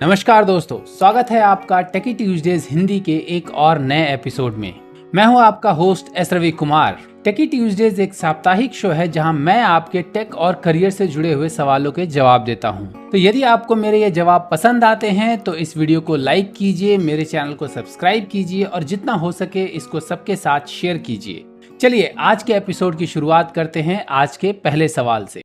नमस्कार दोस्तों, स्वागत है आपका टेकी ट्यूजडेज हिंदी के एक और नए एपिसोड में। मैं हूं आपका होस्ट एस रवि कुमार। टेकी ट्यूजडेज एक साप्ताहिक शो है जहां मैं आपके टेक और करियर से जुड़े हुए सवालों के जवाब देता हूं। तो यदि आपको मेरे ये जवाब पसंद आते हैं तो इस वीडियो को लाइक कीजिए, मेरे चैनल को सब्सक्राइब कीजिए और जितना हो सके इसको सबके साथ शेयर कीजिए। चलिए आज के एपिसोड की शुरुआत करते हैं आज के पहले सवाल से।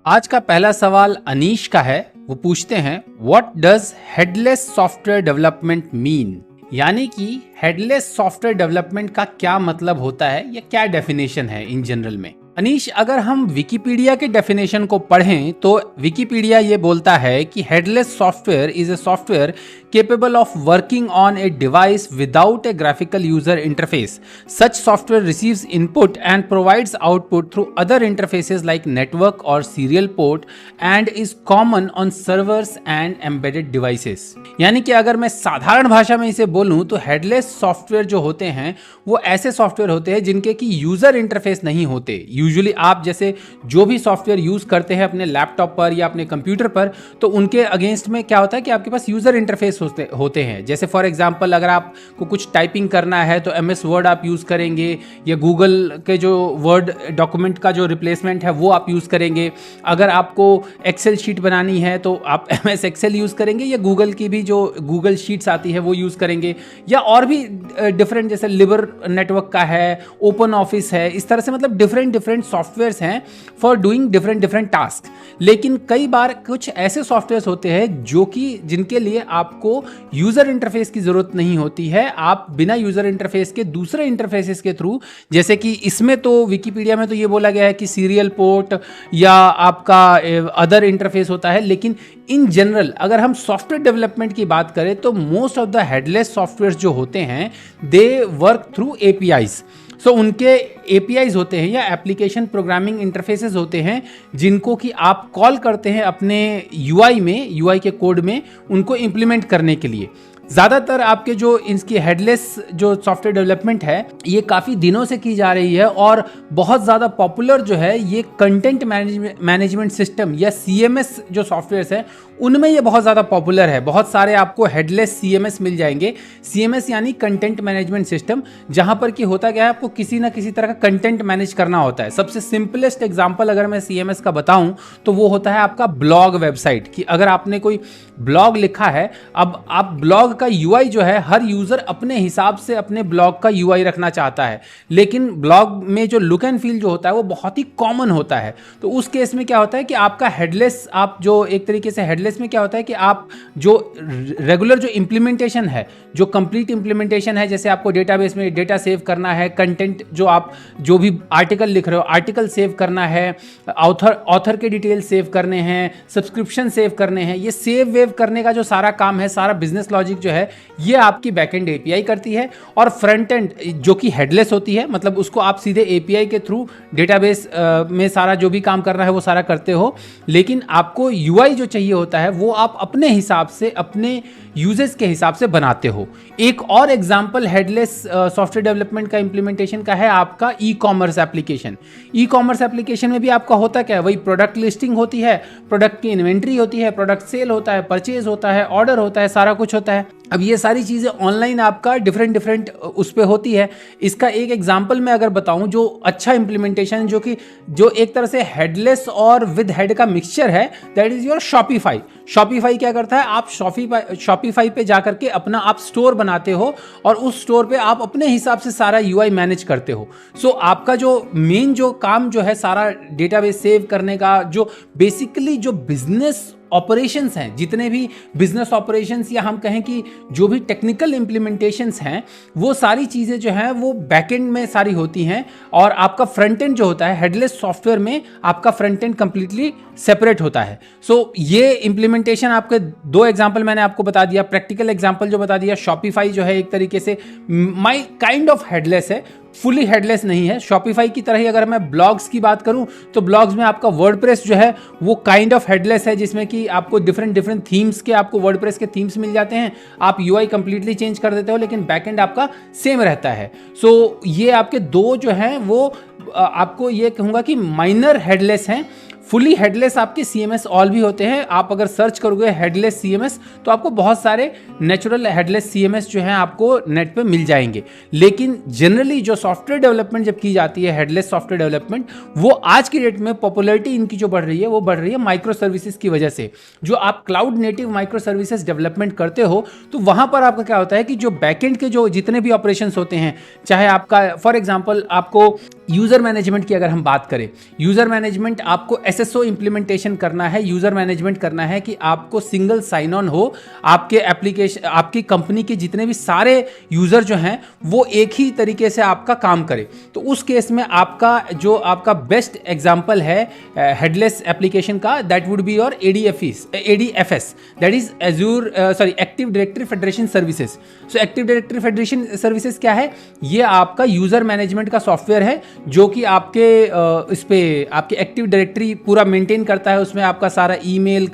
आज का पहला सवाल अनीश का है। वो पूछते हैं, what does headless software development mean? यानी कि हेडलेस सॉफ्टवेयर डेवलपमेंट का क्या मतलब होता है या क्या डेफिनेशन है इन जनरल में। अनीश, अगर हम विकिपीडिया के डेफिनेशन को पढ़ें तो विकिपीडिया ये बोलता है कि headless software is a software capable of working on a device without a graphical user interface. Such software receives input and provides output through other interfaces like network or serial port and is common on servers and embedded devices. यानी कि अगर मैं साधारण भाषा में इसे बोलूं तो हेडलेस सॉफ्टवेयर जो होते हैं वो ऐसे सॉफ्टवेयर होते हैं जिनके की यूजर इंटरफेस नहीं होते। यूजुअली आप जैसे जो भी सॉफ्टवेयर यूज करते हैं अपने लैपटॉप पर या अपने कंप्यूटर पर, तो उनके अगेंस्ट में क्या होता है कि आपके पास यूजर इंटरफेस होते हैं। जैसे फॉर एग्जांपल अगर आपको कुछ टाइपिंग करना है तो एमएस वर्ड आप यूज़ करेंगे या गूगल के जो वर्ड डॉक्यूमेंट का जो रिप्लेसमेंट है वो आप यूज़ करेंगे। अगर आपको एक्सेल शीट बनानी है तो आप एमएस एक्सेल यूज़ करेंगे या गूगल की भी जो गूगल शीट्स आती है वो यूज़ करेंगे, या और भी डिफरेंट जैसे लिबर नेटवर्क का है, ओपन ऑफिस है। इस तरह से मतलब डिफरेंट सॉफ्टवेयर्स हैं फॉर डूइंग डिफरेंट टास्क। लेकिन कई बार कुछ ऐसे सॉफ्टवेयर्स होते हैं जो कि जिनके लिए आपको यूजर इंटरफेस की जरूरत नहीं होती है। आप बिना यूजर इंटरफेस के दूसरे इंटरफेसेस के थ्रू, जैसे कि इसमें तो विकिपीडिया में तो ये बोला गया है कि सीरियल पोर्ट या आपका अदर इंटरफेस होता है, लेकिन इन जनरल अगर हम सॉफ्टवेयर डेवलपमेंट की बात करें तो most of the headless software जो होते हैं दे वर्क थ्रू एपीआईज। सो उनके एपीआईज होते हैं या एप्लीकेशन प्रोग्रामिंग इंटरफेसेस होते हैं जिनको कि आप कॉल करते हैं अपने यूआई के कोड में उनको इंप्लीमेंट करने के लिए। ज़्यादातर आपके जो इसकी हेडलेस जो सॉफ्टवेयर डेवलपमेंट है ये काफ़ी दिनों से की जा रही है और बहुत ज़्यादा पॉपुलर जो है ये कंटेंट मैनेजमेंट सिस्टम या सीएमएस जो सॉफ्टवेयर्स हैं उनमें ये बहुत ज़्यादा पॉपुलर है। बहुत सारे आपको हेडलेस सीएमएस मिल जाएंगे। सीएमएस यानी कंटेंट मैनेजमेंट सिस्टम, जहाँ पर कि होता क्या है, आपको किसी ना किसी तरह का कंटेंट मैनेज करना होता है। सबसे सिंपलेस्ट एग्जांपल अगर मैं सीएमएस का बताऊं तो वो होता है आपका ब्लॉग वेबसाइट। कि अगर आपने कोई ब्लॉग लिखा है, अब आप ब्लॉग का यूआई जो है हर यूजर अपने हिसाब से अपने ब्लॉग का यूआई रखना चाहता है, लेकिन ब्लॉग में जो लुक एंड फील जो होता है वो बहुत ही कॉमन होता है। तो उस केस में क्या होता है कि आपका हेडलेस, आप जो एक तरीके से हेडलेस में क्या होता है कि आप जो रेगुलर जो इंप्लीमेंटेशन है, जो कंप्लीट इंप्लीमेंटेशन है, जैसे आपको डेटाबेस में डेटा सेव करना है, कंटेंट जो आप जो भी आर्टिकल लिख रहे हो आर्टिकल सेव करना है, ऑथर के डिटेल सेव करने हैं, सब्सक्रिप्शन सेव करने हैं, ये सेव वेव करने का जो सारा काम है, सारा बिजनेस लॉजिक जो है ये आपकी बैकएंड एपीआई करती है। और फ्रंट एंड जो कि हेडलेस होती है, मतलब उसको आप सीधे एपीआई के थ्रू डेटाबेस में सारा जो भी काम करना है वो सारा करते हो, लेकिन आपको यूआई जो चाहिए होता है वो आप अपने हिसाब से अपने यूजर्स के हिसाब से बनाते हो। एक और एग्जांपल हेडलेस सॉफ्टवेयर डेवलपमेंट का इंप्लीमेंटेशन का है आपका e commerce application. E commerce application में भी आपका होता क्या है, वही प्रोडक्ट लिस्टिंग होती है, प्रोडक्ट की इन्वेंट्री होती है, प्रोडक्ट सेल होता है, परचेज होता है, ऑर्डर होता है, सारा कुछ होता है। अब ये सारी चीज़ें ऑनलाइन आपका डिफरेंट उस पे होती है। इसका एक एग्जांपल मैं अगर बताऊं जो अच्छा इंप्लीमेंटेशन जो एक तरह से और विद हेड का मिक्सचर है, that is your Shopify. Shopify क्या करता है, आप शॉपिफाई पे जाकर के अपना आप स्टोर बनाते हो और उस स्टोर पे आप अपने हिसाब से सारा यूआई मैनेज करते हो। सो आपका जो मेन जो काम जो है सारा डेटाबेस सेव करने का, जो बेसिकली जो बिजनेस ऑपरेशंस हैं, जितने भी बिजनेस ऑपरेशंस या हम कहें कि जो भी टेक्निकल इंप्लीमेंटेशंस हैं, वो सारी चीज़ें जो हैं वो बैकएंड में सारी होती हैं। और आपका फ्रंट एंड जो होता है हेडलेस सॉफ्टवेयर में, आपका फ्रंट एंड कंप्लीटली सेपरेट होता है। सो ये इंप्लीमेंटेशन आपके दो एग्जांपल मैंने आपको बता दिया। प्रैक्टिकल एग्जांपल जो बता दिया, शॉपिफाई जो है एक तरीके से माई काइंड ऑफ हेडलेस है, फुली हेडलेस नहीं है। शॉपिफाई की तरह ही अगर मैं ब्लॉग्स की बात करूं तो ब्लॉग्स में आपका वर्डप्रेस जो है वो काइंड ऑफ हेडलेस है, जिसमें कि आपको डिफरेंट थीम्स के आपको वर्डप्रेस के थीम्स मिल जाते हैं। आप यूआई कंप्लीटली चेंज कर देते हो लेकिन बैकएंड आपका सेम रहता है। सो ये आपके दो जो हैं वो आपको ये कहूंगा कि माइनर हेडलेस हैं। फुली हेडलेस आपके CMS ऑल भी होते हैं। आप अगर सर्च करोगे हेडलेस CMS तो आपको बहुत सारे नेचुरल हेडलेस CMS जो हैं आपको नेट पे मिल जाएंगे। लेकिन जनरली जो सॉफ्टवेयर डेवलपमेंट जब की जाती है, हेडलेस सॉफ्टवेयर डेवलपमेंट, वो आज की डेट में पॉपुलैरिटी इनकी जो बढ़ रही है वो बढ़ रही है माइक्रो सर्विसेज की वजह से। जो आप cloud native micro services development करते हो तो वहां पर आपका क्या होता है कि जो बैकएंड के जो जितने भी ऑपरेशंस होते हैं, चाहे आपका फॉर एग्जांपल आपको यूजर मैनेजमेंट की अगर हम बात करें, यूजर मैनेजमेंट आपको SSO इंप्लीमेंटेशन करना है, यूजर मैनेजमेंट करना है कि आपको सिंगल साइन ऑन हो, आपके एप्लीकेशन आपकी कंपनी के जितने भी सारे यूजर जो हैं वो एक ही तरीके से आपका काम करे। तो उस केस में आपका जो आपका बेस्ट एग्जांपल है हेडलेस एप्लीकेशन का, that would be your ADFS, that is azure active directory federation services. So active directory federation services क्या है? ये आपका यूजर मैनेजमेंट का सॉफ्टवेयर है जो कि आपके इस पे आपके एक्टिव डायरेक्टरी पूरा मेंटेन करता है। उसमें आपका सारा ईमेल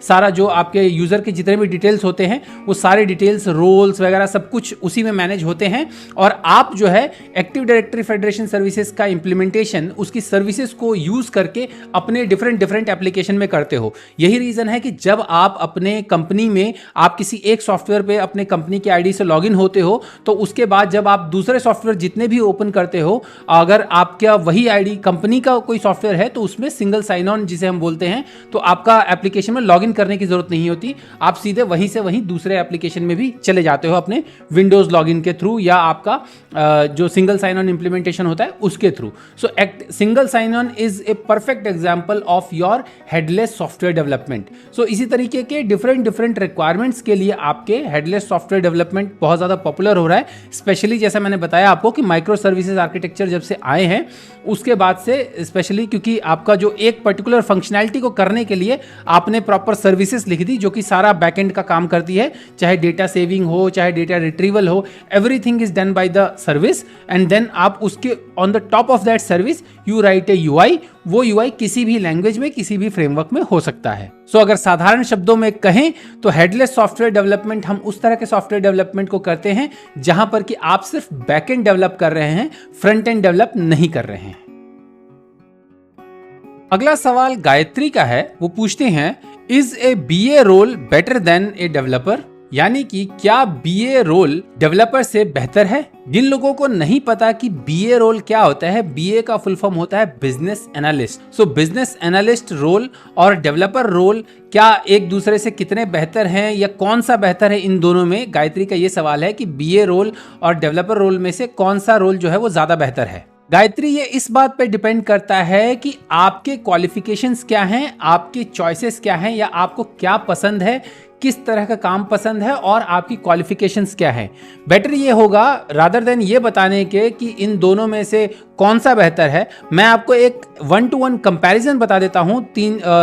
सारा जो आपके यूजर के जितने भी डिटेल्स होते हैं वो सारे डिटेल्स, रोल्स वगैरह सब कुछ उसी में मैनेज होते हैं। और आप जो है एक्टिव डायरेक्टरी फेडरेशन सर्विसेज का इंप्लीमेंटेशन उसकी सर्विसेज को यूज करके अपने डिफरेंट एप्लीकेशन में करते हो। यही रीजन है कि जब आप अपने कंपनी में आप किसी एक सॉफ्टवेयर पे अपने कंपनी के आईडी से लॉगिन होते हो तो उसके बाद जब आप दूसरे सॉफ्टवेयर जितने भी ओपन करते हो, अगर आपका वही आईडी कंपनी का कोई सॉफ्टवेयर है तो उसमें सिंगल साइन ऑन जिसे हम बोलते हैं, तो आपका एप्लीकेशन में लॉगिन करने की जरूरत नहीं होती। आप सीधे वहीं से वहीं दूसरे एप्लीकेशन में भी चले जाते हो अपने विंडोज लॉगिन के थ्रू या आपका जो सिंगल साइन ऑन इंप्लीमेंटेशन होता है उसके थ्रू। So single sign on is a perfect example of your headless software development. So इसी तरीके के डिफरेंट रिक्वायरमेंट्स के लिए आपके हेडलेस सॉफ्टवेयर डेवलपमेंट बहुत ज्यादा पॉपुलर हो रहा है। स्पेशली जैसा मैंने बताया आपको कि माइक्रो सर्विसेज आर्किटेक्चर जब से आए हैं उसके बाद से, स्पेशली क्योंकि आपका जो एक पर्टिकुलर फंक्शनैलिटी को करने के लिए आपने प्रॉपर सर्विसेज लिख दी जो कि सारा बैकएंड का काम करती है, चाहे डेटा सेविंग हो, चाहे डेटा रिट्रीवल हो, everything is done by the service. And then आप उसके on the top of that service you write a UI. वो यूआई किसी भी लैंग्वेज में, किसी भी फ्रेमवर्क में हो सकता है। सो अगर साधारण शब्दों में कहें तो हेडलेस सॉफ्टवेयर डेवलपमेंट हम उस तरह के सॉफ्टवेयर डेवलपमेंट को करते हैं जहां पर कि आप सिर्फ बैकएंड डेवलप कर रहे हैं, फ्रंट एंड डेवलप नहीं कर रहे हैं। अगला सवाल गायत्री का है। वो पूछते हैं, is a BA role better than a developer? यानी कि क्या BA रोल डेवलपर से बेहतर है? जिन लोगों को नहीं पता कि BA रोल क्या होता है, BA का फुल फॉर्म होता है business analyst. So business analyst role और डेवलपर रोल क्या एक दूसरे से कितने बेहतर हैं या कौन सा बेहतर है इन दोनों में? गायत्री का ये सवाल है कि BA रोल और डेवलपर रोल में से कौन सा रोल जो है वो ज्यादा बेहतर है। गायत्री, ये इस बात पे डिपेंड करता है कि आपके क्वालिफिकेशंस क्या हैं, आपके चॉइसेस क्या हैं, या आपको क्या पसंद है, किस तरह का काम पसंद है और आपकी क्वालिफिकेशंस क्या है। बेटर ये होगा रादर देन ये बताने के कि इन दोनों में से कौन सा बेहतर है, मैं आपको एक 1-to-1 कंपैरिजन बता देता हूं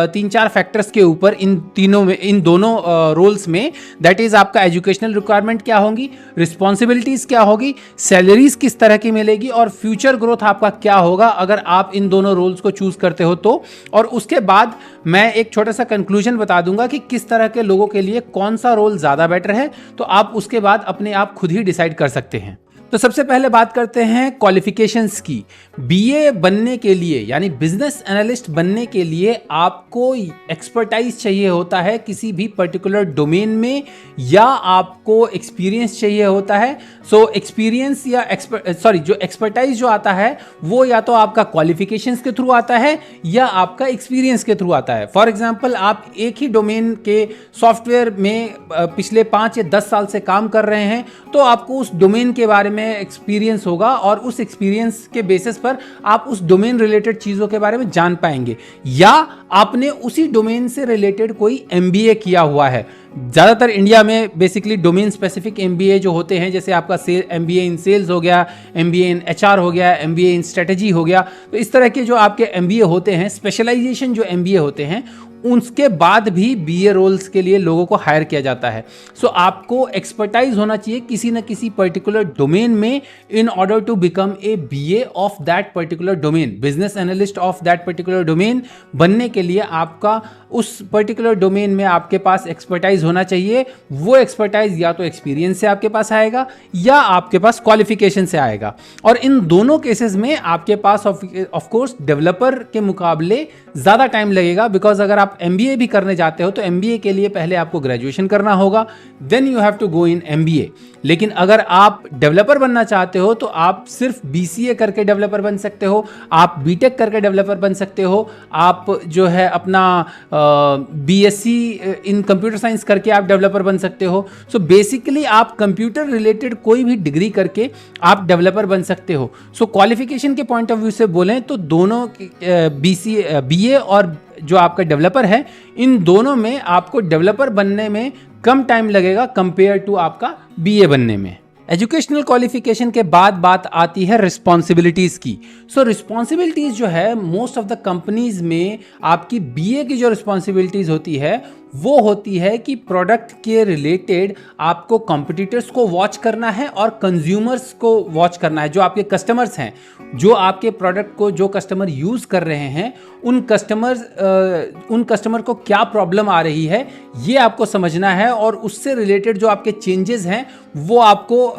तीन चार फैक्टर्स के ऊपर इन दोनों रोल्स में। दैट इज आपका एजुकेशनल रिक्वायरमेंट क्या होगी, रिस्पॉन्सिबिलिटीज क्या होगी, सैलरीज किस तरह की मिलेगी और फ्यूचर ग्रोथ आपका क्या होगा अगर आप इन दोनों रोल्स को चूज करते हो तो। और उसके बाद मैं एक छोटा सा कंक्लूजन बता दूंगा कि किस तरह के लोगों के लिए कौन सा रोल ज्यादा बेटर है, तो आप उसके बाद अपने आप खुद ही डिसाइड कर सकते हैं। तो सबसे पहले बात करते हैं क्वालिफिकेशंस की। BA बनने के लिए यानी बिजनेस एनालिस्ट बनने के लिए आपको एक्सपर्टाइज चाहिए होता है किसी भी पर्टिकुलर डोमेन में, या आपको एक्सपीरियंस चाहिए होता है। सो एक्सपीरियंस या जो एक्सपर्टाइज जो आता है वो या तो आपका क्वालिफिकेशंस के थ्रू आता है या आपका एक्सपीरियंस के थ्रू आता है। फॉर एग्जाम्पल, आप एक ही डोमेन के सॉफ्टवेयर में पिछले 5 या 10 साल से काम कर रहे हैं तो आपको उस डोमेन के बारे में एक्सपीरियंस होगा और उस एक्सपीरियंस के बेसिस पर आप उस डोमेन रिलेटेड चीजों के बारे में जान पाएंगे। या आपने उसी डोमेन से रिलेटेड कोई MBA किया हुआ है। ज्यादातर इंडिया में बेसिकली डोमेन स्पेसिफिक MBA जो होते हैं, जैसे आपका MBA इन सेल्स हो गया, MBA इन HR हो गया, MBA इन स्ट्रेटेजी हो गया। तो इस तरह के जो आपके MBA होते हैं, स्पेशलाइजेशन जो MBA होते हैं, उसके बाद भी बीए रोल्स के लिए लोगों को हायर किया जाता है। सो आपको एक्सपर्टाइज होना चाहिए किसी न किसी पर्टिकुलर डोमेन में in order to become a BA of that particular domain, business analyst of that particular domain बनने के लिए आपका उस पर्टिकुलर डोमेन में आपके पास एक्सपर्टाइज होना चाहिए। वो एक्सपर्टाइज या तो एक्सपीरियंस से आपके पास आएगा या आपके पास क्वालिफिकेशन से आएगा, और इन दोनों केसेस में आपके पास ऑफ कोर्स डेवलपर के मुकाबले ज़्यादा टाइम लगेगा, बिकॉज अगर आप एमबीए भी करने जाते हो तो एमबीए के लिए पहले आपको ग्रेजुएशन करना होगा, then you have to go in MBA. लेकिन अगर आप डेवलपर बनना चाहते हो तो आप सिर्फ बीसीए करके डेवलपर बन सकते हो, आप बीटेक करके डेवलपर बन सकते हो, आप जो है अपना बीएससी इन कंप्यूटर साइंस करके आप डेवलपर बन सकते हो। सो बेसिकली आप कंप्यूटर रिलेटेड कोई भी डिग्री करके आप डेवलपर बन सकते हो। सो क्वालिफिकेशन के पॉइंट ऑफ व्यू से बोलें तो दोनों बीए और जो आपका डेवलपर है, इन दोनों में आपको डेवलपर बनने में कम टाइम लगेगा कंपेयर टू आपका बीए बनने में। एजुकेशनल क्वालिफिकेशन के बाद बात आती है रिस्पॉन्सिबिलिटीज की। सो रिस्पॉन्सिबिलिटीज जो है मोस्ट ऑफ द कंपनीज में आपकी बीए की जो रिस्पॉन्सिबिलिटीज होती है वो होती है कि प्रोडक्ट के रिलेटेड आपको कॉम्पिटिटर्स को वॉच करना है और कंज्यूमर्स को वॉच करना है। जो आपके कस्टमर्स हैं, जो आपके प्रोडक्ट को जो कस्टमर यूज़ कर रहे हैं, उन कस्टमर को क्या प्रॉब्लम आ रही है ये आपको समझना है, और उससे रिलेटेड जो आपके चेंजेस हैं वो आपको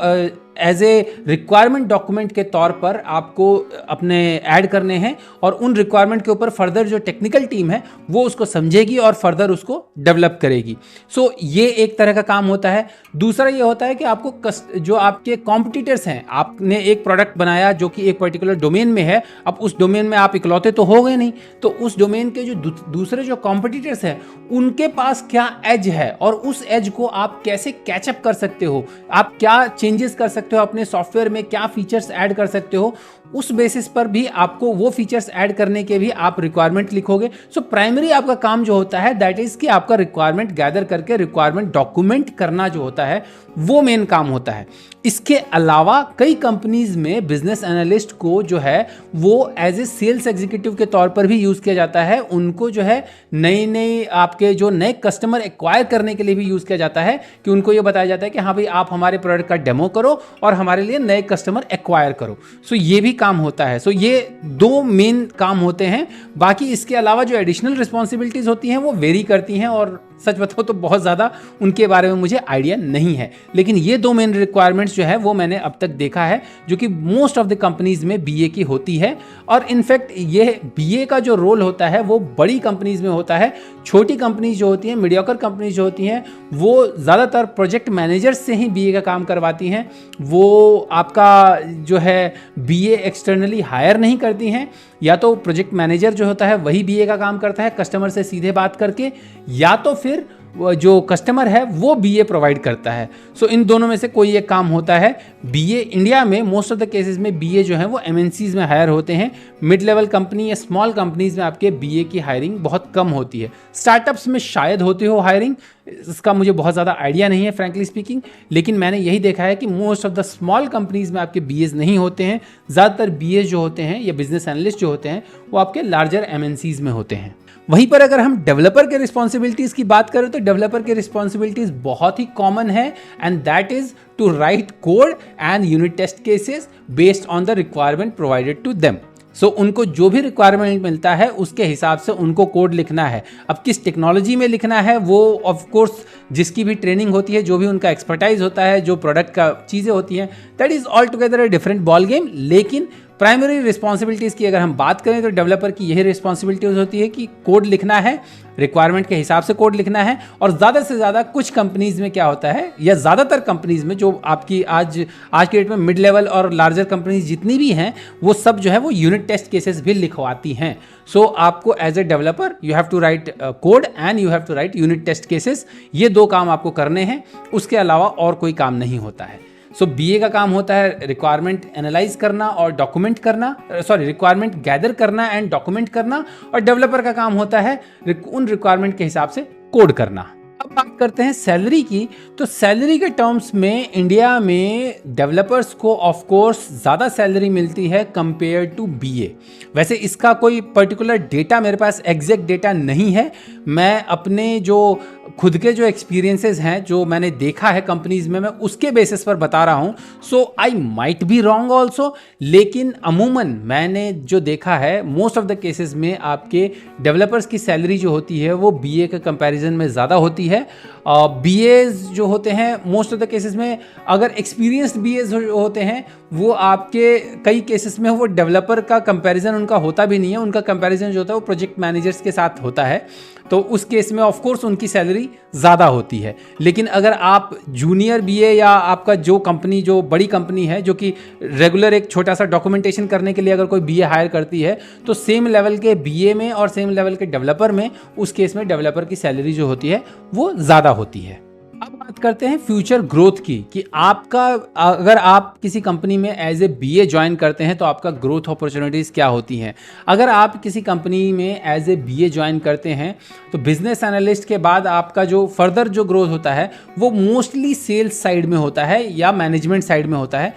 एज ए रिक्वायरमेंट डॉक्यूमेंट के तौर पर आपको अपने ऐड करने हैं, और उन रिक्वायरमेंट के ऊपर फर्दर जो टेक्निकल टीम है वो उसको समझेगी और फर्दर उसको डेवलप करेगी। सो ये एक तरह का काम होता है। दूसरा ये होता है कि आपको जो आपके कॉम्पिटिटर्स हैं, आपने एक प्रोडक्ट बनाया जो कि एक पर्टिकुलर डोमेन में है, अब उस डोमेन में आप इकलौते तो हो गए नहीं, तो उस डोमेन के जो दूसरे जो कॉम्पिटिटर्स हैं उनके पास क्या एज है और उस एज को आप कैसे कैचअप कर सकते हो, आप क्या चेंजेस कर सकते हो अपने सॉफ्टवेयर में, क्या फीचर्स ऐड कर सकते हो, उस बेसिस पर भी आपको वो फीचर्स ऐड करने के भी आप रिक्वायरमेंट लिखोगे। सो प्राइमरी आपका काम जो होता है दैट इज कि आपका रिक्वायरमेंट गैदर करके रिक्वायरमेंट डॉक्यूमेंट करना जो होता है वो मेन काम होता है। इसके अलावा कई कंपनीज में बिजनेस एनालिस्ट को जो है वो एज ए सेल्स एग्जीक्यूटिव के तौर पर भी यूज किया जाता है। उनको जो है नई आपके जो नए कस्टमर एक्वायर करने के लिए भी यूज किया जाता है, कि उनको ये बताया जाता है कि हाँ भाई आप हमारे प्रोडक्ट का डेमो करो और हमारे लिए नए कस्टमर एक्वायर करो। सो ये भी काम होता है। सो ये दो मेन काम होते हैं। बाकी इसके अलावा जो एडिशनल रिस्पॉन्सिबिलिटीज होती हैं वो वेरी करती हैं, और सच बताओ तो बहुत ज़्यादा उनके बारे में मुझे आइडिया नहीं है, लेकिन ये दो मेन रिक्वायरमेंट्स जो है वो मैंने अब तक देखा है जो कि मोस्ट ऑफ द कंपनीज में बीए की होती है। और इनफैक्ट ये बीए का जो रोल होता है वो बड़ी कंपनीज में होता है। छोटी कंपनीज जो होती हैं, मीडियोकर कंपनीज जो होती हैं, वो ज़्यादातर प्रोजेक्ट मैनेजर्स से ही बीए का काम करवाती हैं। वो आपका जो है बीए एक्सटर्नली हायर नहीं करती हैं, या तो प्रोजेक्ट मैनेजर जो होता है वही बीए का काम करता है कस्टमर से सीधे बात करके, या तो फिर जो कस्टमर है वो बीए प्रोवाइड करता है। सो इन दोनों में से कोई एक काम होता है। बीए इंडिया में मोस्ट ऑफ द केसेस में बीए जो है वो एमएनसीज में हायर होते हैं। मिड लेवल कंपनी या स्मॉल कंपनीज में आपके बीए की हायरिंग बहुत कम होती है। स्टार्टअप्स में शायद होती हो हायरिंग, इसका मुझे बहुत ज़्यादा आइडिया नहीं है फ्रैंकली स्पीकिंग, लेकिन मैंने यही देखा है कि most of the small companies में आपके बीएज नहीं होते हैं। ज़्यादातर बीएज जो होते हैं या बिजनेस एनालिस्ट जो होते हैं वो आपके लार्जर एमएनसीज में होते हैं। वहीं पर अगर हम डेवलपर के रिस्पॉन्सिबिलिटीज की बात करें तो डेवलपर के रिस्पॉन्सिबिलिटीज बहुत ही कॉमन है, and that is to write code and unit test cases based on the requirement provided to them. So उनको जो भी रिक्वायरमेंट मिलता है उसके हिसाब से उनको कोड लिखना है। अब किस टेक्नोलॉजी में लिखना है वो ऑफ कोर्स जिसकी भी ट्रेनिंग होती है, जो भी उनका एक्सपर्टाइज होता है, जो प्रोडक्ट का चीज़ें होती हैं, that is all together a different ball game. लेकिन प्राइमरी रिस्पॉन्सिबिलिटीज़ की अगर हम बात करें तो डेवलपर की यही रिस्पॉन्सिबिलिटीज होती है कि कोड लिखना है, रिक्वायरमेंट के हिसाब से कोड लिखना है। और ज़्यादा से ज़्यादा कुछ कंपनीज में क्या होता है, या ज़्यादातर कंपनीज में जो आपकी आज की डेट में मिड लेवल और लार्जर कंपनीज जितनी भी हैं वो सब जो है वो यूनिट टेस्ट केसेस भी लिखवाती हैं। सो आपको as a developer you have to write code and you have to write unit test cases. ये दो काम आपको करने हैं, उसके अलावा और कोई काम नहीं होता है। सो बीए का काम होता है रिक्वायरमेंट एनालाइज करना और डॉक्यूमेंट करना, रिक्वायरमेंट गैदर करना एंड डॉक्यूमेंट करना, और डेवलपर का काम होता है उन रिक्वायरमेंट के हिसाब से कोड करना। अब बात करते हैं सैलरी की। तो सैलरी के टर्म्स में इंडिया में डेवलपर्स को ऑफ कोर्स ज़्यादा सैलरी मिलती है कंपेयर टू बीए। वैसे इसका कोई पर्टिकुलर डेटा मेरे पास एग्जैक्ट डेटा नहीं है, मैं अपने जो खुद के जो एक्सपीरियंसेस हैं जो मैंने देखा है कंपनीज में, मैं उसके बेसिस पर बता रहा हूं। So I might be wrong also, लेकिन अमूमन मैंने जो देखा है मोस्ट ऑफ द केसेस में आपके डेवलपर्स की सैलरी जो होती है वो बीए के कंपैरिजन में ज़्यादा होती है। बीएज जो होते हैं मोस्ट ऑफ द केसेस में, अगर एक्सपीरियंस्ड बीएज होते हैं वो आपके कई केसेस में वो डेवलपर का कंपैरिजन उनका होता भी नहीं है, उनका कंपैरिजन जो होता है वो प्रोजेक्ट मैनेजर्स के साथ होता है। तो उस केस में ऑफ कोर्स उनकी सैलरी ज़्यादा होती है। लेकिन अगर आप जूनियर बीए या आपका जो कंपनी जो बड़ी कंपनी है जो कि रेगुलर एक छोटा सा डॉक्यूमेंटेशन करने के लिए अगर कोई बीए हायर करती है, तो सेम लेवल के बीए में और सेम लेवल के डेवलपर में, उस केस में डेवलपर की सैलरी जो होती है वो ज़्यादा होती है। अब बात करते हैं फ्यूचर ग्रोथ की, कि आपका अगर आप किसी कंपनी में एज ए बीए ज्वाइन करते हैं तो आपका ग्रोथ अपॉर्चुनिटीज़ क्या होती हैं। अगर आप किसी कंपनी में एज ए बीए ज्वाइन करते हैं तो बिजनेस एनालिस्ट के बाद आपका जो फर्दर जो ग्रोथ होता है वो मोस्टली सेल्स साइड में होता है या मैनेजमेंट साइड में होता है,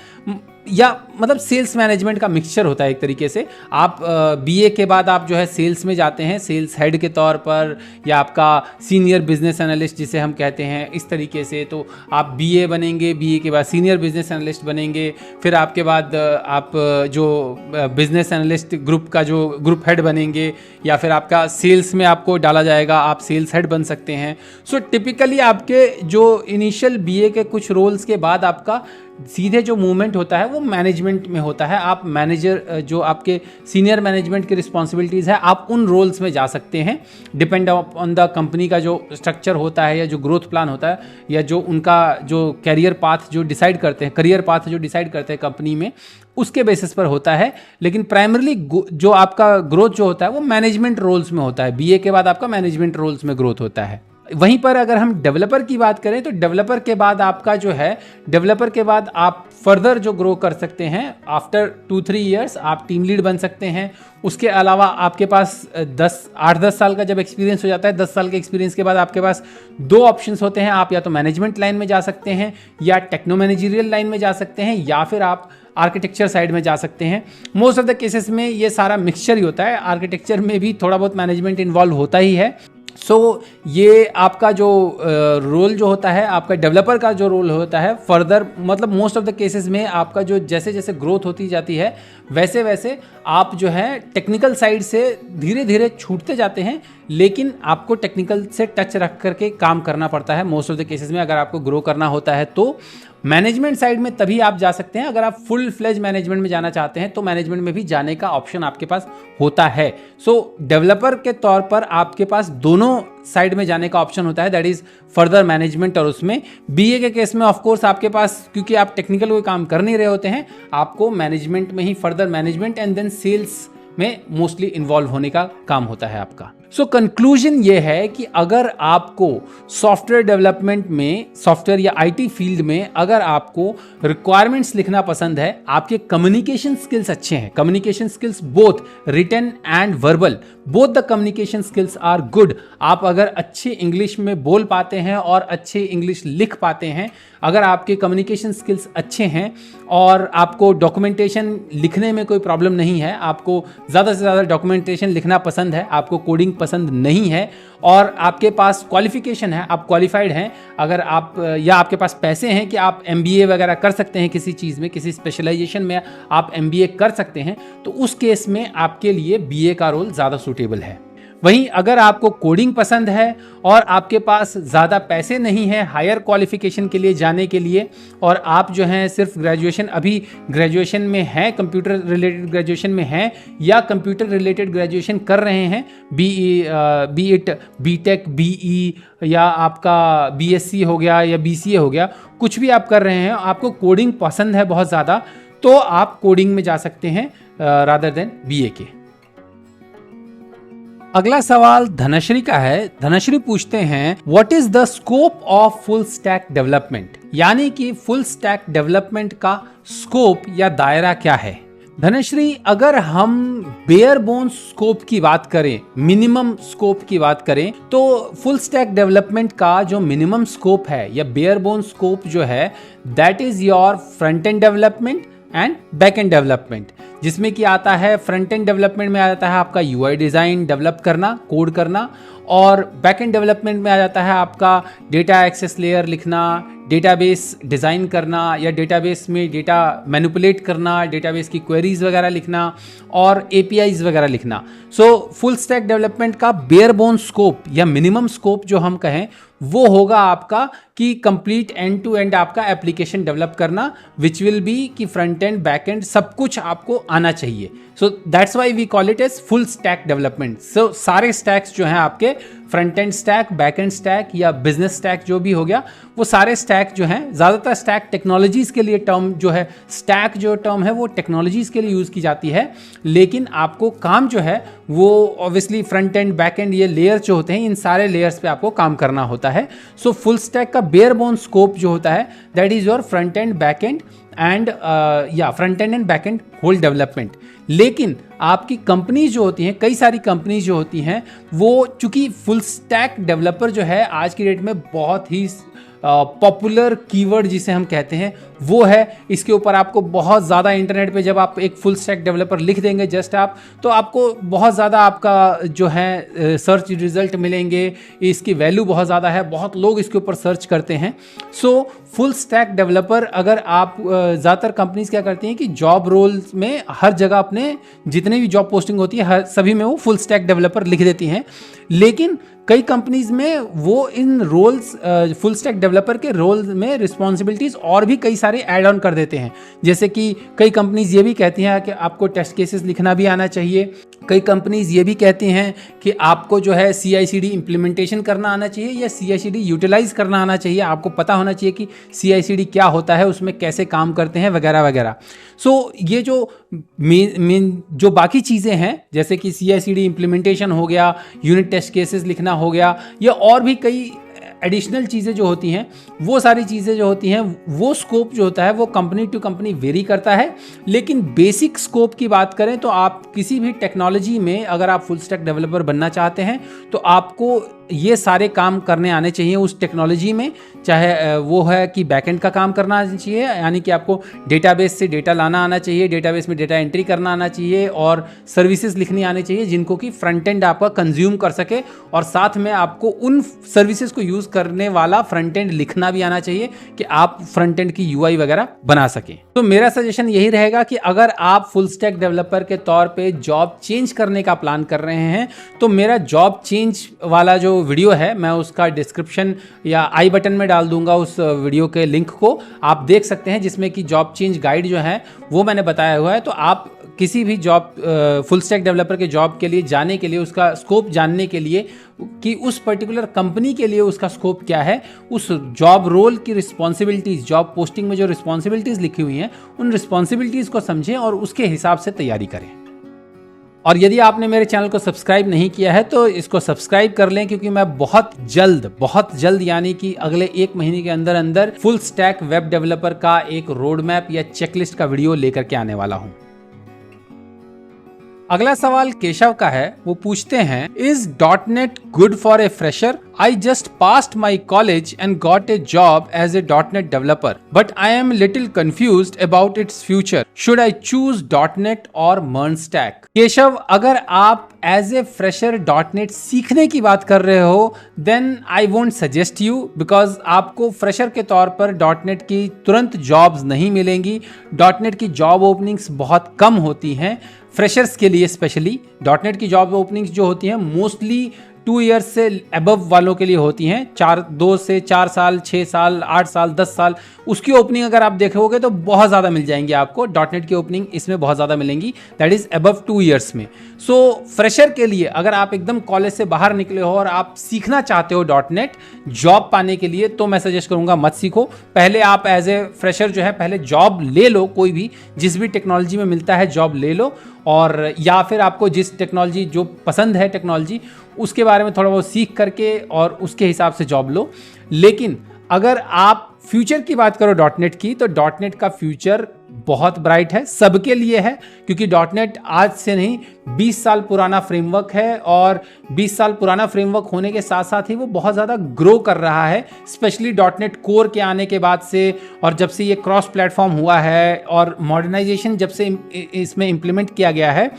या मतलब सेल्स मैनेजमेंट का मिक्सचर होता है एक तरीके से। आप बीए के बाद आप जो है सेल्स में जाते हैं, सेल्स हेड के तौर पर, या आपका सीनियर बिजनेस एनालिस्ट जिसे हम कहते हैं, इस तरीके से। तो आप बीए बनेंगे, बीए के बाद सीनियर बिजनेस एनालिस्ट बनेंगे, फिर आपके बाद आप जो बिजनेस एनालिस्ट ग्रुप का जो ग्रुप हेड बनेंगे, या फिर आपका सेल्स में आपको डाला जाएगा, आप सेल्स हेड बन सकते हैं। सो टिपिकली आपके जो इनिशियल बीए के कुछ रोल्स के बाद आपका सीधे जो मूवमेंट होता है वो मैनेजमेंट में होता है। आप मैनेजर, जो आपके सीनियर मैनेजमेंट की रिस्पॉन्सिबिलिटीज़ है, आप उन रोल्स में जा सकते हैं डिपेंड ऑन द कंपनी का जो स्ट्रक्चर होता है या जो ग्रोथ प्लान होता है, या जो उनका जो करियर पाथ जो डिसाइड करते हैं, करियर पाथ जो डिसाइड करते हैं कंपनी में, उसके बेसिस पर होता है। लेकिन प्राइमरली जो आपका ग्रोथ जो होता है वो मैनेजमेंट रोल्स में होता है। बीए के बाद आपका मैनेजमेंट रोल्स में ग्रोथ होता है। वहीं पर अगर हम डेवलपर की बात करें तो डेवलपर के बाद आपका जो है, डेवलपर के बाद आप फर्दर जो ग्रो कर सकते हैं, आफ्टर 2-3 ईयर्स आप टीम लीड बन सकते हैं। उसके अलावा आपके पास 8-10 साल का जब एक्सपीरियंस हो जाता है, 10 साल के एक्सपीरियंस के बाद आपके पास 2 ऑप्शंस होते हैं। आप या तो मैनेजमेंट लाइन में जा सकते हैं, या टेक्नो मैनेजरियल लाइन में जा सकते हैं, या फिर आप आर्किटेक्चर साइड में जा सकते हैं। मोस्ट ऑफ द केसेस में ये सारा मिक्सचर ही होता है, आर्किटेक्चर में भी थोड़ा बहुत मैनेजमेंट इन्वॉल्व होता ही है। ये आपका जो रोल जो होता है, आपका डेवलपर का जो रोल होता है फर्दर, मतलब मोस्ट ऑफ द केसेस में आपका जो जैसे जैसे ग्रोथ होती जाती है वैसे वैसे आप जो है टेक्निकल साइड से धीरे धीरे छूटते जाते हैं, लेकिन आपको टेक्निकल से टच रख करके काम करना पड़ता है मोस्ट ऑफ द केसेस में। अगर आपको ग्रो करना होता है तो मैनेजमेंट साइड में तभी आप जा सकते हैं। अगर आप फुल फ्लेज मैनेजमेंट में जाना चाहते हैं तो मैनेजमेंट में भी जाने का ऑप्शन आपके पास होता है। डेवलपर के तौर पर आपके पास दोनों साइड में जाने का ऑप्शन होता है, दैट इज फर्दर मैनेजमेंट। और उसमें बीए के केस में ऑफ कोर्स आपके पास, क्योंकि आप टेक्निकल कोई काम कर नहीं रहे होते हैं, आपको मैनेजमेंट में ही further management and then sales में मोस्टली इन्वॉल्व होने का काम होता है आपका। कंक्लूजन ये है कि अगर आपको सॉफ्टवेयर डेवलपमेंट में, सॉफ्टवेयर या आईटी फील्ड में अगर आपको रिक्वायरमेंट्स लिखना पसंद है, आपके कम्युनिकेशन स्किल्स अच्छे हैं, communication skills both written and verbal, both the communication skills are good, आप अगर अच्छे इंग्लिश में बोल पाते हैं और अच्छे इंग्लिश लिख पाते हैं, अगर आपके कम्युनिकेशन स्किल्स अच्छे हैं और आपको डॉक्यूमेंटेशन लिखने में कोई प्रॉब्लम नहीं है, आपको ज़्यादा से ज़्यादा डॉक्यूमेंटेशन लिखना पसंद है, आपको कोडिंग पसंद नहीं है, और आपके पास क्वालिफिकेशन है, आप क्वालिफाइड हैं, अगर आप या आपके पास पैसे हैं कि आप एमबीए वगैरह कर सकते हैं, किसी चीज़ में, किसी स्पेशलाइजेशन में आप एमबीए कर सकते हैं, तो उस केस में आपके लिए बीए का रोल ज़्यादा सूटेबल है। वहीं अगर आपको कोडिंग पसंद है और आपके पास ज़्यादा पैसे नहीं है हायर क्वालिफिकेशन के लिए जाने के लिए, और आप जो हैं सिर्फ ग्रेजुएशन, अभी ग्रेजुएशन में हैं, कंप्यूटर रिलेटेड ग्रेजुएशन में हैं, या कंप्यूटर रिलेटेड ग्रेजुएशन कर रहे हैं, बी इट बीटेक, बीई, या आपका बीएससी हो गया या बीसीए हो गया, कुछ भी आप कर रहे हैं, आपको कोडिंग पसंद है बहुत ज़्यादा, तो आप कोडिंग में जा सकते हैं रादर देन बीए के। अगला सवाल धनश्री का है। धनश्री पूछते हैं, what is the scope of full stack development, यानी कि फुल स्टैक डेवलपमेंट का स्कोप या दायरा क्या है। धनश्री, अगर हम बेयर बोन स्कोप की बात करें, मिनिमम स्कोप की बात करें, तो फुल स्टैक डेवलपमेंट का जो मिनिमम स्कोप है या बेयर बोन स्कोप जो है, that is your front and development and back and development, जिसमें कि आता है फ्रंट एंड डेवलपमेंट में आ जाता है आपका यूआई डिज़ाइन डेवलप करना, कोड करना, और बैक एंड डेवलपमेंट में आ जाता है आपका डेटा एक्सेस लेयर लिखना, डेटाबेस डिज़ाइन करना या डेटाबेस में डेटा मैनिपुलेट करना, डेटाबेस की क्वेरीज वगैरह लिखना और एपीआईज वगैरह लिखना। सो फुल स्टैक डेवलपमेंट का बेयर बोन स्कोप या मिनिमम स्कोप जो हम कहें वो होगा आपका कि कंप्लीट एंड टू एंड आपका एप्लीकेशन डेवलप करना, विच विल बी कि फ्रंट एंड बैक एंड सब कुछ आपको आना चाहिए। So that's why we call it as full stack development. So सारे स्टैक्स जो हैं आपके, front end stack, back end stack या बिजनेस स्टैक जो भी हो गया, वो सारे स्टैक जो हैं, ज़्यादातर स्टैक टेक्नोलॉजीज़ के लिए टर्म जो है, स्टैक जो टर्म है वो टेक्नोलॉजीज़ के लिए यूज़ की जाती है, लेकिन आपको काम जो है वो obviously front end back and ये लेयर जो होते हैं, इन सारे लेयर्स पे आपको काम करना होता है। सो फुल स्टैक का बेयर बोन स्कोप जो होता है, that is your front end back end end front end back end whole development. लेकिन आपकी कंपनीज जो होती हैं, कई सारी कंपनीज जो होती हैं, वो चूंकि फुल स्टैक डेवलपर जो है आज की डेट में बहुत ही पॉपुलर कीवर्ड जिसे हम कहते हैं वो है, इसके ऊपर आपको बहुत ज़्यादा इंटरनेट पे जब आप एक फुल स्टैक डेवलपर लिख देंगे जस्ट आप, तो आपको बहुत ज़्यादा आपका जो है सर्च रिजल्ट मिलेंगे, इसकी वैल्यू बहुत ज़्यादा है, बहुत लोग इसके ऊपर सर्च करते हैं। सो फुल स्टैक डेवलपर, अगर आप ज़्यादातर कंपनीज क्या करती हैं कि जॉब रोल्स में हर जगह अपने जितने भी जॉब पोस्टिंग होती है हर सभी में वो फुल स्टैक डेवलपर लिख देती हैं, लेकिन कई कंपनीज में वो इन रोल्स, फुल स्टैक डेवलपर के रोल में रिस्पॉन्सिबिलिटीज और भी कई सारे ऐड ऑन कर देते हैं। जैसे कि कई कंपनीज ये भी कहती हैं कि आपको टेस्ट केसेस लिखना भी आना चाहिए, कई कंपनीज ये भी कहती हैं कि आपको जो है CI/CD इम्प्लीमेंटेशन करना आना चाहिए या CI/CD यूटिलाइज करना आना चाहिए, आपको पता होना चाहिए कि CI/CD क्या होता है, उसमें कैसे काम करते हैं वगैरह वगैरह। सो ये जो मेन जो बाकी चीज़ें हैं, जैसे कि CI/CD इम्प्लीमेंटेशन हो गया, यूनिट टेस्ट केसेस लिखना हो गया, या और भी कई एडिशनल चीज़ें जो होती हैं, वो सारी चीज़ें जो होती हैं, वो स्कोप जो होता है वो कंपनी टू कंपनी वेरी करता है। लेकिन बेसिक स्कोप की बात करें तो आप किसी भी टेक्नोलॉजी में अगर आप फुल स्टैक डेवलपर बनना चाहते हैं तो आपको ये सारे काम करने आने चाहिए उस टेक्नोलॉजी में, चाहे वो है कि बैकएंड का काम करना आना चाहिए, यानी कि आपको डेटाबेस से डेटा लाना आना चाहिए, डेटाबेस में डेटा एंट्री करना आना चाहिए, और सर्विसेज लिखनी आनी चाहिए जिनको कि फ्रंट एंड आपका कंज्यूम कर सके, और साथ में आपको उन सर्विसेज को यूज़ करने वाला फ्रंट एंड लिखना भी आना चाहिए कि आप फ्रंट एंड की UI वगैरह बना सकें। तो मेरा सजेशन यही रहेगा कि अगर आप फुल स्टैक डेवलपर के तौर पे जॉब चेंज करने का प्लान कर रहे हैं, तो मेरा जॉब चेंज वाला जो वीडियो है मैं उसका डिस्क्रिप्शन या आई बटन में डाल दूंगा, उस वीडियो के लिंक को आप देख सकते हैं, जिसमें कि जॉब चेंज गाइड जो है वो मैंने बताया हुआ है। तो आप किसी भी जॉब फुल स्टैक डेवलपर के जॉब के लिए जाने के लिए, उसका स्कोप जानने के लिए कि उस पर्टिकुलर कंपनी के लिए उसका स्कोप क्या है, उस जॉब रोल की रिस्पॉन्सिबिलिटीज़, जॉब पोस्टिंग में जो रिस्पॉन्सिबिलिटीज़ लिखी हुई हैं उन रिस्पॉन्सिबिलिटीज़ को समझें और उसके हिसाब से तैयारी करें। और यदि आपने मेरे चैनल को सब्सक्राइब नहीं किया है तो इसको सब्सक्राइब कर लें, क्योंकि मैं बहुत जल्द यानी कि अगले 1 महीने के अंदर अंदर फुल स्टैक वेब डेवलपर का एक रोड मैप या चेकलिस्ट का वीडियो लेकर के आने वाला हूं। अगला सवाल केशव का है, वो पूछते हैं, is .NET good for a fresher? I just passed my college and got a job as a .NET developer, but I am little confused about its future. Should I choose .NET or MERN-Stack? Keshav, अगर आप as a fresher .NET सीखने की बात कर रहे हो, then I won't suggest you, because आपको fresher के तौर पर .NET की तुरंत जॉब्स नहीं मिलेंगी। .NET की जॉब ओपनिंग्स बहुत कम होती हैं फ्रेशर्स के लिए, स्पेशली .NET की जॉब ओपनिंग्स जो होती हैं मोस्टली 2 ईयर्स से अबव वालों के लिए होती हैं, 2 से 4 साल, 6 साल, 8 साल, 10 साल, उसकी ओपनिंग अगर आप देखोगे तो बहुत ज़्यादा मिल जाएंगी आपको। .NET की ओपनिंग इसमें बहुत ज़्यादा मिलेंगी, दैट इज़ अबव 2 ईयर्स में। सो फ्रेशर के लिए, अगर आप एकदम कॉलेज से बाहर निकले हो और आप सीखना चाहते हो .NET जॉब पाने के लिए, तो मैं सजेस्ट करूँगा मत सीखो। पहले आप एज ए फ्रेशर जो है पहले जॉब ले लो, कोई भी जिस भी टेक्नोलॉजी में मिलता है जॉब ले लो, और या फिर आपको जिस टेक्नोलॉजी जो पसंद है टेक्नोलॉजी उसके बारे में थोड़ा बहुत सीख करके और उसके हिसाब से जॉब लो। लेकिन अगर आप फ्यूचर की बात करो .NET की, तो .NET का फ्यूचर बहुत ब्राइट है, सबके लिए है, क्योंकि डॉटनेट आज से नहीं 20 साल पुराना फ्रेमवर्क है और 20 साल पुराना फ्रेमवर्क होने के साथ साथ ही वो बहुत ज़्यादा ग्रो कर रहा है, स्पेशली डॉटनेट कोर के आने के बाद से, और जब से ये क्रॉस प्लेटफॉर्म हुआ है और मॉडर्नाइजेशन जब से इसमें इम्प्लीमेंट किया गया है।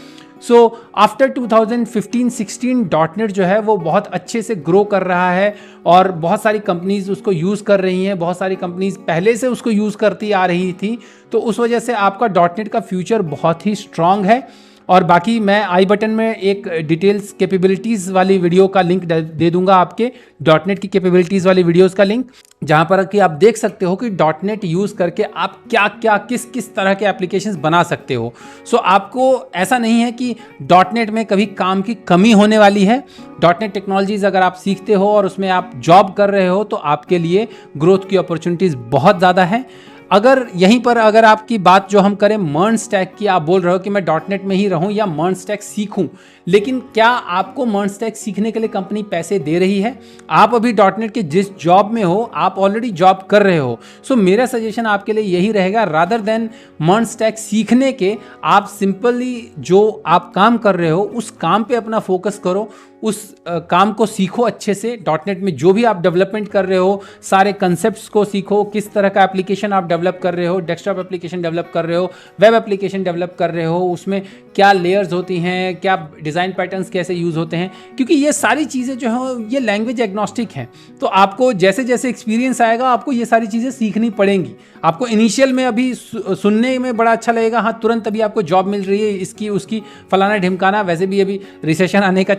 सो आफ्टर 2015-16 डॉटनेट जो है वो बहुत अच्छे से ग्रो कर रहा है और बहुत सारी कंपनीज उसको यूज़ कर रही हैं, बहुत सारी कंपनीज पहले से उसको यूज़ करती आ रही थी, तो उस वजह से आपका डॉटनेट का फ्यूचर बहुत ही स्ट्रांग है। और बाकी मैं आई बटन में एक डिटेल्स कैपेबिलिटीज़ वाली वीडियो का लिंक दे दूंगा, आपके डॉटनेट की कैपेबिलिटीज़ वाली वीडियोस का लिंक, जहां पर कि आप देख सकते हो कि डॉटनेट यूज़ करके आप क्या क्या किस किस तरह के एप्लीकेशंस बना सकते हो। सो आपको ऐसा नहीं है कि डॉटनेट में कभी काम की कमी होने वाली है। डॉटनेट टेक्नोलॉजीज़ अगर आप सीखते हो और उसमें आप जॉब कर रहे हो तो आपके लिए ग्रोथ की अपॉर्चुनिटीज़ बहुत ज़्यादा है। अगर यहीं पर अगर आपकी बात जो हम करें मर्न स्टैक की, आप बोल रहे हो कि मैं डॉटनेट में ही रहूं या मर्न स्टैक सीखूं, लेकिन क्या आपको मर्न स्टैक सीखने के लिए कंपनी पैसे दे रही है? आप अभी डॉटनेट के जिस जॉब में हो आप ऑलरेडी जॉब कर रहे हो। सो मेरा सजेशन आपके लिए यही रहेगा, रादर देन मर्न स्टैक सीखने के, आप सिंपली जो आप काम कर रहे हो उस काम पे अपना फोकस करो, उस काम को सीखो अच्छे से। डॉटनेट में जो भी आप डेवलपमेंट कर रहे हो सारे कंसेप्ट्स को सीखो, किस तरह का एप्लीकेशन आप डेवलप कर रहे हो, डेस्कटॉप एप्लीकेशन डेवलप कर रहे हो, वेब एप्लीकेशन डेवलप कर रहे हो, उसमें क्या लेयर्स होती हैं, क्या डिज़ाइन पैटर्न्स कैसे यूज़ होते हैं, क्योंकि ये सारी चीज़ें जो हैं ये लैंग्वेज एग्नोस्टिक हैं। तो आपको जैसे जैसे एक्सपीरियंस आएगा आपको ये सारी चीज़ें सीखनी पड़ेंगी। आपको इनिशियल में अभी सुनने में बड़ा अच्छा लगेगा, हाँ तुरंत अभी आपको जॉब मिल रही है, इसकी उसकी फलाना ढिमकाना, वैसे भी अभी रिसेशन आने का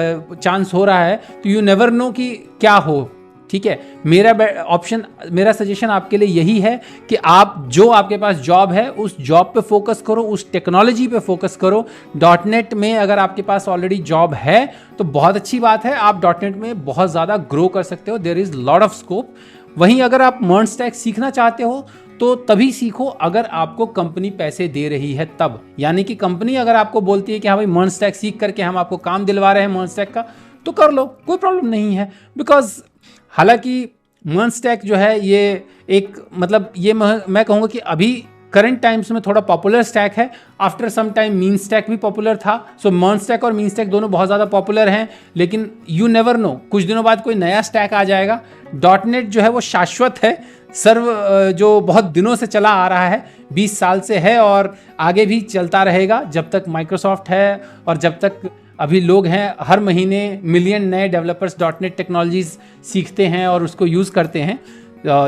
चांस हो रहा है, तो यू नेवर नो कि क्या हो। ठीक है, मेरा सजेशन आपके लिए यही है कि आप जो आपके पास जॉब है उस जॉब पे फोकस करो, उस टेक्नोलॉजी पे फोकस करो। डॉटनेट में अगर आपके पास ऑलरेडी जॉब है तो बहुत अच्छी बात है, आप डॉटनेट में बहुत ज़्यादा ग्रो कर सकते हो, there is lot of scope. वहीं अगर आप मर्न स्टैक सीखना चाहते हो तो तभी सीखो अगर आपको कंपनी पैसे दे रही है तब, यानी कि कंपनी अगर आपको बोलती है कि हाँ भाई मर्न स्टैक सीख करके हम आपको काम दिलवा रहे हैं मर्न स्टैक का, तो कर लो, कोई प्रॉब्लम नहीं है। बिकॉज हालांकि मर्न स्टैक जो है ये एक मतलब ये मैं कहूँगा कि अभी करंट टाइम्स में थोड़ा पॉपुलर स्टैक है। After some time mean stack भी पॉपुलर था। सो मर्न स्टैक और मीन स्टैक दोनों बहुत ज़्यादा पॉपुलर हैं, लेकिन यू नेवर नो, कुछ दिनों बाद कोई नया स्टैक आ जाएगा। डॉटनेट जो है वो शाश्वत है, जो बहुत दिनों से चला आ रहा है, 20 साल से है और आगे भी चलता रहेगा जब तक माइक्रोसॉफ्ट है और जब तक अभी लोग हैं। हर महीने मिलियन नए डेवलपर्स डॉटनेट टेक्नोलॉजीज सीखते हैं और उसको यूज़ करते हैं,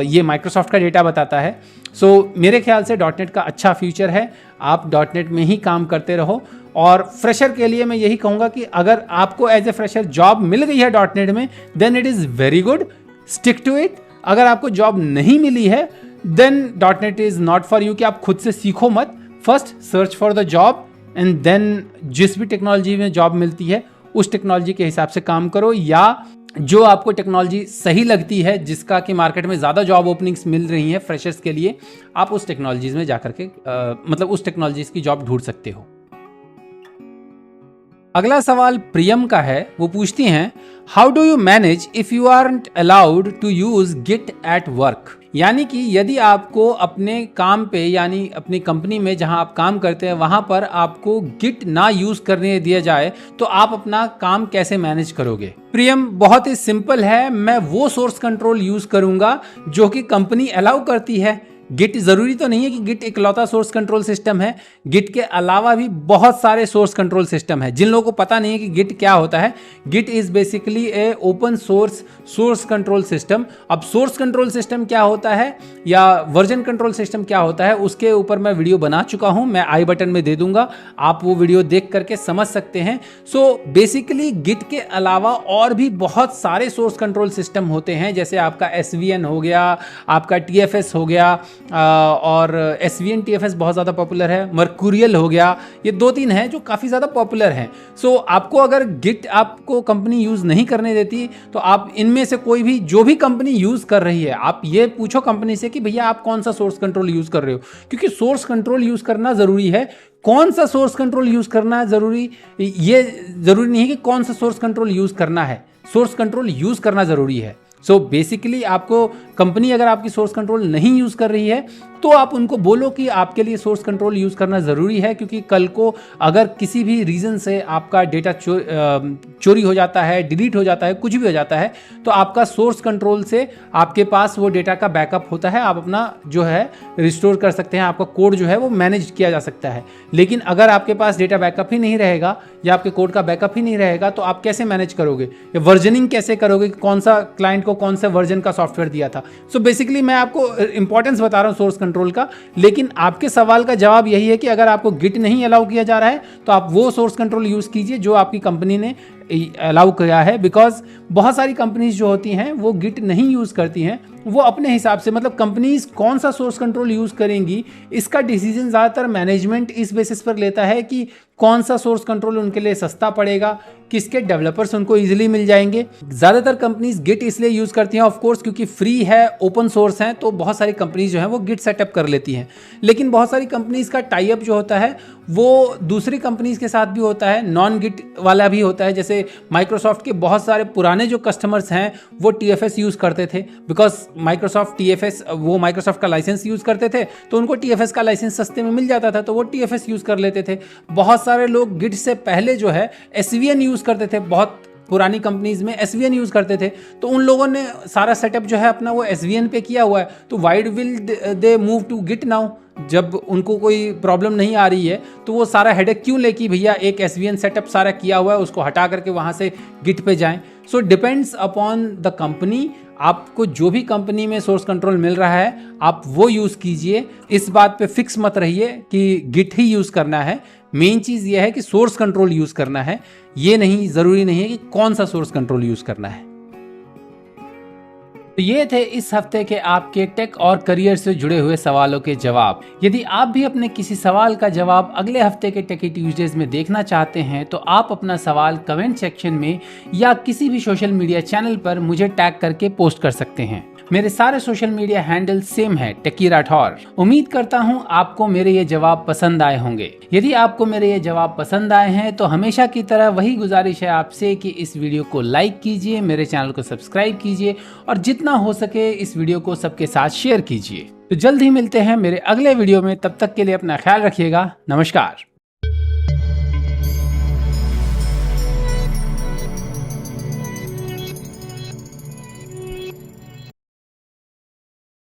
ये माइक्रोसॉफ्ट का डेटा बताता है। सो मेरे ख्याल से डॉटनेट का अच्छा फ्यूचर है, आप डॉटनेट में ही काम करते रहो। और फ्रेशर के लिए मैं यही कहूँगा कि अगर आपको एज ए फ्रेशर जॉब मिल गई है डॉटनेट में, then it is very good, stick to it. अगर आपको जॉब नहीं मिली है then dot net is not for you, कि आप खुद से सीखो मत, first search for the job and then जिस भी टेक्नोलॉजी में जॉब मिलती है उस टेक्नोलॉजी के हिसाब से काम करो, या जो आपको टेक्नोलॉजी सही लगती है, जिसका कि मार्केट में ज़्यादा जॉब ओपनिंग्स मिल रही हैं फ्रेशर्स के लिए, आप उस टेक्नोलॉजीज़ में जाकर के मतलब उस टेक्नोलॉजीज़ की जॉब ढूंढ सकते हो। अगला सवाल प्रियम का है, वो पूछती हैं how do you manage if you aren't allowed to use git at work. यानी कि यदि आपको अपने काम पे यानी अपनी कंपनी में जहां आप काम करते हैं वहां पर आपको गिट ना यूज़ करने दिया जाए तो आप अपना काम कैसे मैनेज करोगे। प्रियम, बहुत ही सिंपल है, मैं वो सोर्स कंट्रोल यूज़ करूंगा जो कि कंपनी अलाउ करती है। गिट ज़रूरी तो नहीं है कि गिट इकलौता सोर्स कंट्रोल सिस्टम है, गिट के अलावा भी बहुत सारे सोर्स कंट्रोल सिस्टम है। जिन लोगों को पता नहीं है कि गिट क्या होता है, git is basically a open source control system. अब सोर्स कंट्रोल सिस्टम क्या होता है या वर्जन कंट्रोल सिस्टम क्या होता है उसके ऊपर मैं वीडियो बना चुका हूँ, मैं आई बटन में दे दूंगा, आप वो वीडियो देख करके समझ सकते हैं। सो बेसिकली गिट के अलावा और भी बहुत सारे सोर्स कंट्रोल सिस्टम होते हैं, जैसे आपका SVN हो गया, आपका TFS हो गया, और SVN TFS बहुत ज़्यादा पॉपुलर है, मर्क्यूरियल हो गया, ये 2-3 हैं जो काफ़ी ज़्यादा पॉपुलर हैं। सो आपको अगर गिट आपको कंपनी यूज़ नहीं करने देती तो आप इनमें से कोई भी जो भी कंपनी यूज़ कर रही है, आप ये पूछो कंपनी से कि भैया आप कौन सा सोर्स कंट्रोल यूज़ कर रहे हो, क्योंकि सोर्स कंट्रोल यूज़ करना ज़रूरी है। कौन सा सोर्स कंट्रोल यूज़ करना है ज़रूरी, ये ज़रूरी नहीं है कि कौन सा सोर्स कंट्रोल यूज़ करना है, सोर्स कंट्रोल यूज़ करना ज़रूरी है। सो बेसिकली आपको कंपनी अगर आपकी सोर्स कंट्रोल नहीं यूज़ कर रही है तो आप उनको बोलो कि आपके लिए सोर्स कंट्रोल यूज़ करना ज़रूरी है, क्योंकि कल को अगर किसी भी रीज़न से आपका डेटा चोरी हो जाता है, डिलीट हो जाता है, कुछ भी हो जाता है, तो आपका सोर्स कंट्रोल से आपके पास वो डेटा का बैकअप होता है, आप अपना जो है रिस्टोर कर सकते हैं, आपका कोड जो है वो मैनेज किया जा सकता है। लेकिन अगर आपके पास डेटा बैकअप ही नहीं रहेगा या आपके कोड का बैकअप ही नहीं रहेगा तो आप कैसे मैनेज करोगे या वर्जनिंग कैसे करोगे, कौन सा क्लाइंट को कौन सा वर्जन का सॉफ्टवेयर दिया था। सो बेसिकली मैं आपको इंपॉर्टेंस बता रहा हूँ सोर्स कंट्रोल का, लेकिन आपके सवाल का जवाब यही है कि अगर आपको गिट नहीं अलाउ किया जा रहा है तो आप वो सोर्स कंट्रोल यूज़ कीजिए जो आपकी कंपनी ने अलाउ किया है। बिकॉज बहुत सारी कंपनीज जो होती हैं वो गिट नहीं यूज़ करती हैं, वो अपने हिसाब से, मतलब कंपनीज कौन सा सोर्स कंट्रोल यूज़ करेंगी इसका डिसीजन ज़्यादातर मैनेजमेंट इस बेसिस पर लेता है कि कौन सा सोर्स कंट्रोल उनके लिए सस्ता पड़ेगा, किसके डेवलपर्स उनको इजीली मिल जाएंगे। ज़्यादातर कंपनीज गिट इसलिए यूज़ करती हैं ऑफ कोर्स क्योंकि फ्री है, ओपन सोर्स है, तो बहुत सारी कंपनीज जो हैं वो गिट सेटअप कर लेती हैं। लेकिन बहुत सारी कंपनीज का टाई अप जो होता है वो दूसरी कंपनीज के साथ भी होता है, नॉन गिट वाला भी होता है। जैसे माइक्रोसॉफ्ट के बहुत सारे पुराने जो कस्टमर्स हैं वो TFS यूज़ करते थे, बिकॉज माइक्रोसॉफ्ट TFS, वो माइक्रोसॉफ्ट का लाइसेंस यूज़ करते थे तो उनको TFS का लाइसेंस सस्ते में मिल जाता था, तो वो TFS यूज़ कर लेते थे। बहुत सारे लोग गिट से पहले जो है SVN यूज़ करते थे, बहुत पुरानी कंपनीज में SVN यूज़ करते थे, तो उन लोगों ने सारा सेटअप जो है अपना वो SVN पे किया हुआ है। तो why'd will they move to git now? जब उनको कोई प्रॉब्लम नहीं आ रही है तो वो सारा हेडेक क्यों ले कि भैया एक SVN सेटअप सारा किया हुआ है उसको हटा करके वहाँ से गिट पे जाएं। So depends upon the company, आपको जो भी कंपनी में सोर्स कंट्रोल मिल रहा है आप वो यूज़ कीजिए। इस बात पे फिक्स मत रहिए कि गिट ही यूज़ करना है। मेन चीज़ ये है कि सोर्स कंट्रोल यूज़ करना है, ये नहीं ज़रूरी नहीं है कि कौन सा सोर्स कंट्रोल यूज़ करना है। तो ये थे इस हफ्ते के आपके टेक और करियर से जुड़े हुए सवालों के जवाब। यदि आप भी अपने किसी सवाल का जवाब अगले हफ्ते के टेकी ट्यूजडेज में देखना चाहते हैं तो आप अपना सवाल कमेंट सेक्शन में या किसी भी सोशल मीडिया चैनल पर मुझे टैग करके पोस्ट कर सकते हैं। मेरे सारे सोशल मीडिया हैंडल सेम है, टेकी राठौर। उम्मीद करता हूँ आपको मेरे ये जवाब पसंद आए होंगे। यदि आपको मेरे ये जवाब पसंद आए हैं तो हमेशा की तरह वही गुजारिश है आपसे कि इस वीडियो को लाइक कीजिए, मेरे चैनल को सब्सक्राइब कीजिए और जितना हो सके इस वीडियो को सबके साथ शेयर कीजिए। तो जल्द ही मिलते हैं मेरे अगले वीडियो में, तब तक के लिए अपना ख्याल रखिएगा। नमस्कार।